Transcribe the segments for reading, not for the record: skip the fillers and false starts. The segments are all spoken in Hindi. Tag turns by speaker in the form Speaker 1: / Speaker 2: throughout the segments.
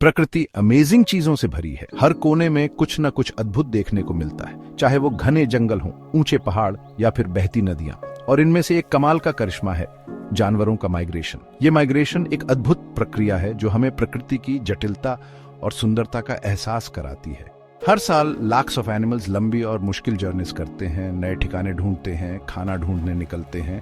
Speaker 1: प्रकृति अमेजिंग चीजों से भरी है। हर कोने में कुछ न कुछ अद्भुत देखने को मिलता है, चाहे वो घने जंगल हों, ऊंचे पहाड़ या फिर बहती नदियां। और इनमें से एक कमाल का करिश्मा है जानवरों का माइग्रेशन। ये माइग्रेशन एक अद्भुत प्रक्रिया है जो हमें प्रकृति की जटिलता और सुंदरता का एहसास कराती है। हर साल लाख्स ऑफ एनिमल्स लंबी और मुश्किल जर्नीज करते हैं, नए ठिकाने ढूंढते हैं, खाना ढूंढने निकलते हैं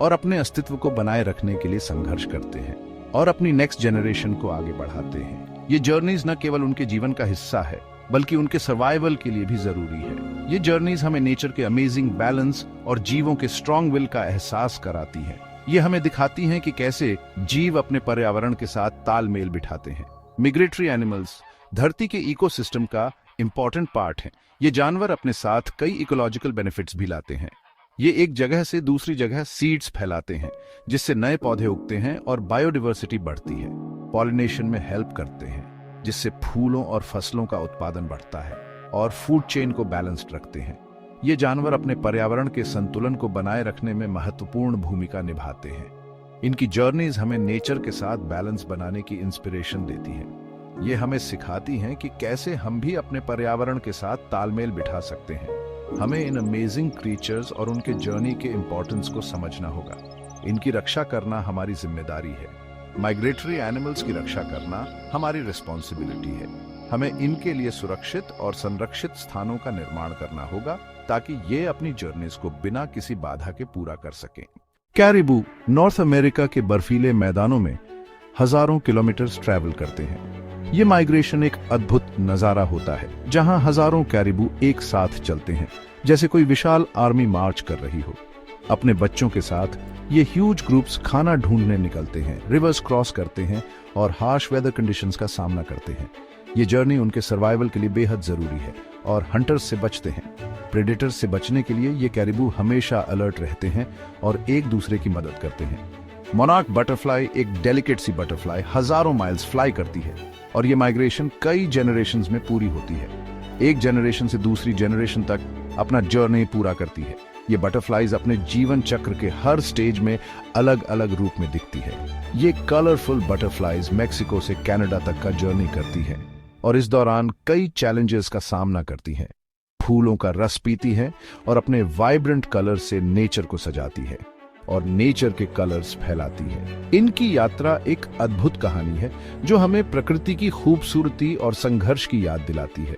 Speaker 1: और अपने अस्तित्व को बनाए रखने के लिए संघर्ष करते हैं और अपनी नेक्स्ट जनरेशन को आगे बढ़ाते हैं। ये जर्नीज न केवल उनके जीवन का हिस्सा है बल्कि उनके सर्वाइवल के लिए भी जरूरी है। ये जर्नीज हमें नेचर के अमेजिंग बैलेंस और जीवों के स्ट्रॉन्ग विल का एहसास कराती हैं। ये हमें दिखाती हैं कि कैसे जीव अपने पर्यावरण के साथ तालमेल बिठाते हैं। मिग्रेटरी एनिमल्स धरती के इकोसिस्टम का इंपॉर्टेंट पार्ट हैं। ये जानवर अपने साथ कई इकोलॉजिकल बेनिफिट्स भी लाते हैं। ये एक जगह से दूसरी जगह सीड्स फैलाते हैं जिससे नए पौधे उगते हैं और बायोडाइवर्सिटी बढ़ती है। पॉलिनेशन में हेल्प करते हैं जिससे फूलों और फसलों का उत्पादन बढ़ता है और फूड चेन को बैलेंस्ड रखते हैं। ये जानवर अपने पर्यावरण के संतुलन को बनाए रखने में महत्वपूर्ण भूमिका निभाते हैं। इनकी जर्नीज हमें नेचर के साथ बैलेंस बनाने की इंस्पिरेशन देती है। ये हमें सिखाती हैं कि कैसे हम भी अपने पर्यावरण के साथ तालमेल बिठा सकते हैं। हमें इन अमेजिंग क्रीचर्स और उनके जर्नी के इंपॉर्टेंस को समझना होगा। इनकी रक्षा करना हमारी जिम्मेदारी है। माइग्रेटरी एनिमल्स की रक्षा करना हमारी रिस्पॉन्सिबिलिटी है। हमें इनके लिए सुरक्षित और संरक्षित स्थानों का निर्माण करना होगा ताकि ये अपनी जर्नीज को बिना किसी बाधा के पूरा कर सकें। कैरिबू नॉर्थ अमेरिका के बर्फीले मैदानों में हजारों किलोमीटर ट्रैवल करते हैं। ये माइग्रेशन एक अद्भुत नजारा होता है जहां हजारों कैरिबू एक साथ चलते हैं, जैसे कोई विशाल आर्मी मार्च कर रही हो। अपने बच्चों के साथ ये ह्यूज ग्रुप्स खाना ढूंढने निकलते हैं, रिवर्स क्रॉस करते हैं और हार्श वेदर कंडीशंस का सामना करते हैं। ये जर्नी उनके सर्वाइवल के लिए बेहद जरूरी है और हंटर्स से बचते हैं। प्रेडेटर्स से बचने के लिए ये कैरिबू हमेशा अलर्ट रहते हैं और एक दूसरे की मदद करते हैं। मोनार्क बटरफ्लाई एक डेलिकेट सी बटरफ्लाई हजारों माइल्स फ्लाई करती है और ये माइग्रेशन कई जनरेशंस में पूरी होती है। एक जनरेशन से दूसरी जनरेशन तक अपना जर्नी पूरा करती है। ये बटरफ्लाइज अपने जीवन चक्र के हर स्टेज में अलग अलग रूप में दिखती है। ये कलरफुल बटरफ्लाइज मेक्सिको से कनाडा तक का जर्नी करती है और इस दौरान कई चैलेंजेस का सामना करती है। फूलों का रस पीती है और अपने वाइब्रेंट कलर से नेचर को सजाती है और नेचर के कलर्स फैलाती है। इनकी यात्रा एक अद्भुत कहानी है जो हमें प्रकृति की खूबसूरती और संघर्ष की याद दिलाती है।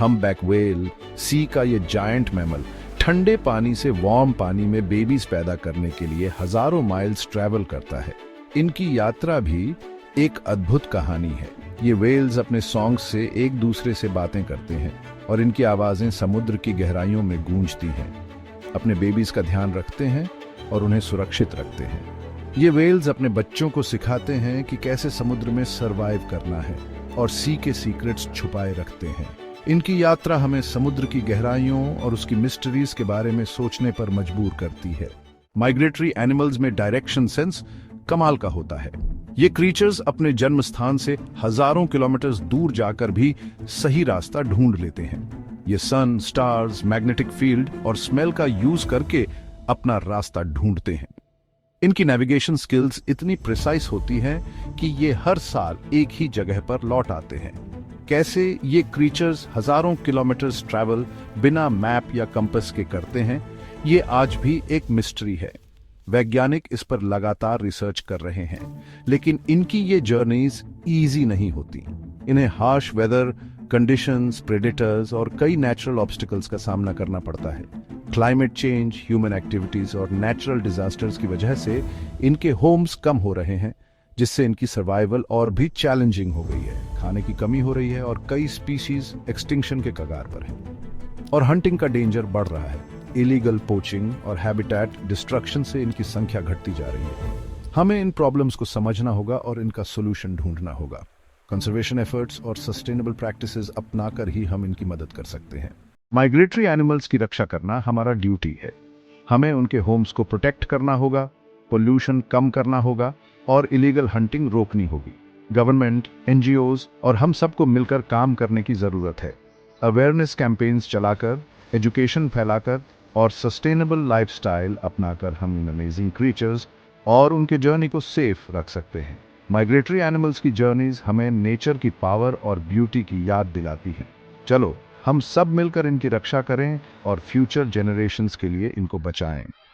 Speaker 1: हम्पबैक व्हेल, सी का ये जायंट मैमल, ठंडे पानी से वार्म पानी में बेबीज पैदा करने के लिए हजारों माइल्स ट्रैवल करता है। इनकी यात्रा भी एक अद्भुत कहानी है। ये व्हेल्स अपने सॉन्ग से एक दूसरे से बातें करते हैं और इनकी आवाजें समुद्र की गहराइयों में गूंजती हैं। अपने बेबीज का ध्यान रखते हैं और उन्हें सुरक्षित रखते हैं। ये व्हेल्स अपने बच्चों को सिखाते हैं कि कैसे समुद्र में सरवाइव करना है और सी के सीक्रेट्स छुपाए रखते हैं। इनकी यात्रा हमें समुद्र की गहराइयों और उसकी मिस्ट्रीज के बारे में सोचने पर मजबूर करती है। माइग्रेटरी एनिमल्स में डायरेक्शन सेंस कमाल का होता है। ये क्रीचर्स अपने जन्म स्थान से हजारों किलोमीटर दूर जाकर भी सही रास्ता ढूंढ लेते हैं। ये सन, स्टार्स, मैग्नेटिक फील्ड और स्मेल का यूज करके अपना रास्ता ढूंढते हैं। इनकी नेविगेशन स्किल्स इतनी प्रिसाइज होती हैं कि ये हर साल एक ही जगह पर लौट आते हैं। कैसे ये क्रीचर्स हजारों किलोमीटर्स ट्रैवल बिना मैप या कंपास के करते हैं, ये आज भी एक मिस्ट्री है। वैज्ञानिक इस पर लगातार रिसर्च कर रहे हैं, लेकिन इनकी ये जर्नीज इजी नहीं होती। इन्हें हार्श वेदर कंडीशंस, प्रेडेटर्स और कई नेचुरल ऑब्स्टिकल्स का सामना करना पड़ता है। क्लाइमेट चेंज, ह्यूमन एक्टिविटीज और नेचुरल डिजास्टर्स की वजह से इनके होम्स कम हो रहे हैं, जिससे इनकी सर्वाइवल और भी चैलेंजिंग हो गई है। खाने की कमी हो रही है और कई स्पीशीज एक्सटिंक्शन के कगार पर हैं और हंटिंग का डेंजर बढ़ रहा है। इलीगल पोचिंग और हैबिटेट डिस्ट्रक्शन से इनकी संख्या घटती जा रही है। हमें इन प्रॉब्लम्स को समझना होगा और इनका सोल्यूशन ढूंढना होगा। कंजर्वेशन एफर्ट्स और सस्टेनेबल प्रैक्टिसेस अपनाकर ही हम इनकी मदद कर सकते हैं। माइग्रेटरी एनिमल्स की रक्षा करना हमारा ड्यूटी है। हमें उनके होम्स को प्रोटेक्ट करना होगा, पोल्यूशन कम करना होगा और इलीगल हंटिंग रोकनी होगी। गवर्नमेंट, एनजीओज और हम सबको मिलकर काम करने की जरूरत है। अवेयरनेस कैंपेन्स चलाकर, एजुकेशन फैलाकर और सस्टेनेबल लाइफस्टाइल अपनाकर हम इन अमेजिंग क्रीचर्स और उनके जर्नी को सेफ रख सकते हैं। माइग्रेटरी एनिमल्स की जर्नीज हमें नेचर की पावर और ब्यूटी की याद दिलाती है। चलो हम सब मिलकर इनकी रक्षा करें और फ्यूचर जनरेशन्स के लिए इनको बचाएं।